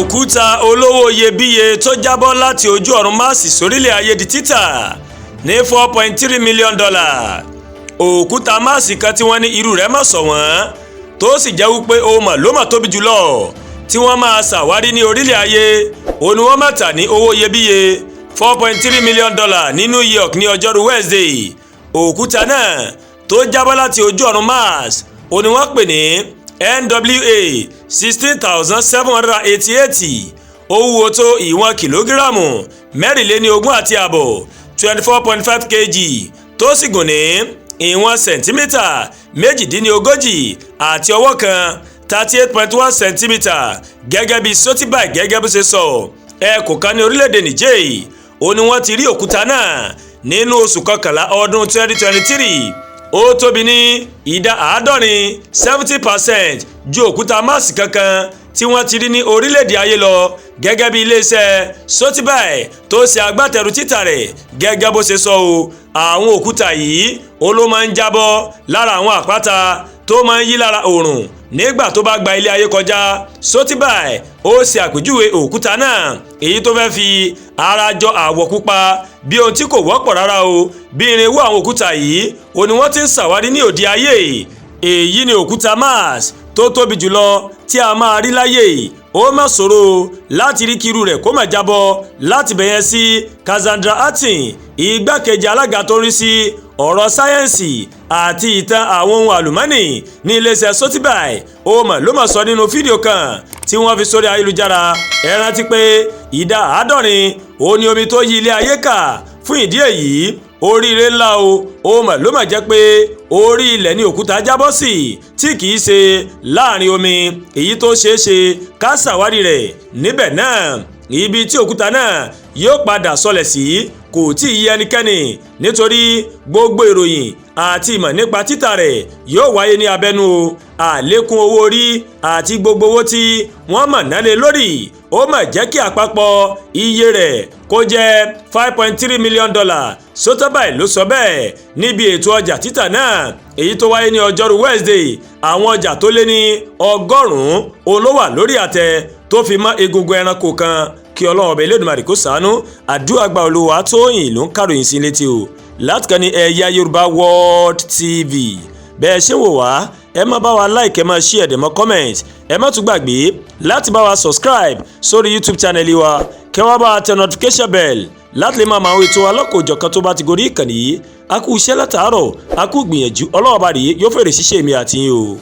Òkúta Olówo Iyebíye tó jábọ́ láti ojú ọ̀run máàsì Sórílẹ Ayé di títà ní $4.3 million. Òkúta máàsì kan tí wọ́n ní irú rẹ̀ mọ̀ ṣọ̀wọ́n tó sì jẹ́ wípé ó mọ̀ ló mọ̀ tóbi jùlọ tí wọ́n máa ṣàwárí ní orílẹ̀ ayé òun ni wọ́n máa tà ní owó iyebíye $4.3 million ní New York ní ọjọ́rú Wednesday. Òkúta náà tó jábọ́ láti ojú ọ̀run Mars òun ni wọ́n pè ní NWA 16,788. Ó wúwo tó ìwọ̀n kìlógíráàmù 24.5 24.5 kg tó sì gùn ní ìwọ̀n sẹ̀ntímítà 38 àti ọwọ́ kan 38.1 sẹ̀ntímítà gẹ́gẹ́ bí Sotibai gẹ́gẹ́ bó ṣe sọ. Ẹkùn kan ní orílẹ̀-èdè Niger ó ní wọ́n ti rí òkúta náà nínú oṣù kọkànlá ọdún 2023. Ó tóbi ní ìdá 70% ju òkúta máàsì kankan tí wọ́n ti rí ní orílẹ̀-èdè ayé lọ gẹ́gẹ́ bí iléeṣẹ́ Sotibai tó ṣe agbátẹrù títà rẹ̀ gẹ́gẹ́ bó ṣe sọ o. Àwọn òkúta yìí ó ló máa ń jábọ́ lára àwọn àpáta tó máa ń yí lára oòrùn nígbà tó bá gba ilé ayé kọjá. Sotibai ó ṣe àpèjúwe òkúta náà èyí tó fẹ́ fi ara jọ àwọ̀ pupa bí ohun tí kò wọ́pọ̀ rárá o. Bí irinwó àwọn òkúta yìí ó ní wọ́n ti ń ṣàwárí ní òde ayé. Èyí ni òkúta Mars tó tóbi jùlọ tí a máa rí láyé. Ó má ṣòro láti rí kírú rẹ̀ kó má jábọ́ láti bẹ̀yẹn sí Cassandra Atin, igbákejì alága tó ń rí sí ọ̀rọ̀ sáyẹ́ǹsì àti ìtàn àwọn ohun àlùmọ́nì ní iléeṣẹ́ Sotibai. Ó mà ló mà sọ nínú fídíò kan tí wọ́n fi sórí ayélujára. Ẹ rántí pé ìdá 70 ó ní omi tó yí ilé ayé ká. Fún ìdí èyí oríire ńlá o. Ó mà ló mà jẹ́ pé orí ilẹ̀ ní òkúta jábọ́ sí tí kìí ṣe láàrin omi, èyí tó ṣeé ṣe ká ṣàwárí rẹ̀ níbẹ̀ náà. Ibi tí òkúta náà yóò padà sọlẹ̀ sí kò tí ì yé ẹnikẹ́ni nítorí gbogbo ìròyìn àti ìmọ̀ nípa títà rẹ̀ yóò wáyé ní abẹ́nú àlékún owó orí àti gbogbo owó tí wọ́n mọ̀ nálé lórí. Ó mà jẹ́ kí àpapọ̀ iye rẹ̀ kó jẹ́ $5.3 million. Sotibai ló sọ bẹ́ẹ̀ níbi ètò ọjà títà náà èyí tó wáyé ní ọjọ́rú Wednesday. Àwọn ọjà tó lé ní 100 ló wà lórí àtẹ tó fi mọ́ egungun ẹranko kan. Kí Ọlọ́run ọba Elédùmarè kó ṣàánú. Àdúrà gba Olúwa Tóyìn ló ń kàròyìn sí létí o láti kàn ní Ẹ̀yà Yorùbá World TV. Bẹ́ẹ̀ ṣe wò wá ẹ má bá wa like ẹ má share ẹ dẹ̀ mọ́ comment. Ẹ má tún gbàgbé láti bá wa subscribe sórí YouTube channel wa kẹ́ wá bá wa tẹ notification bell láti lè máa máa ètò alọ́kòjọ̀kan tó bá ti gorí ìkànnì yìí. A kú iṣẹ́ látàárọ̀, a kú gbìyànjú. Ọlọ́run ọba rèé yóò fèrè ṣiṣẹ́ mi àti yín o.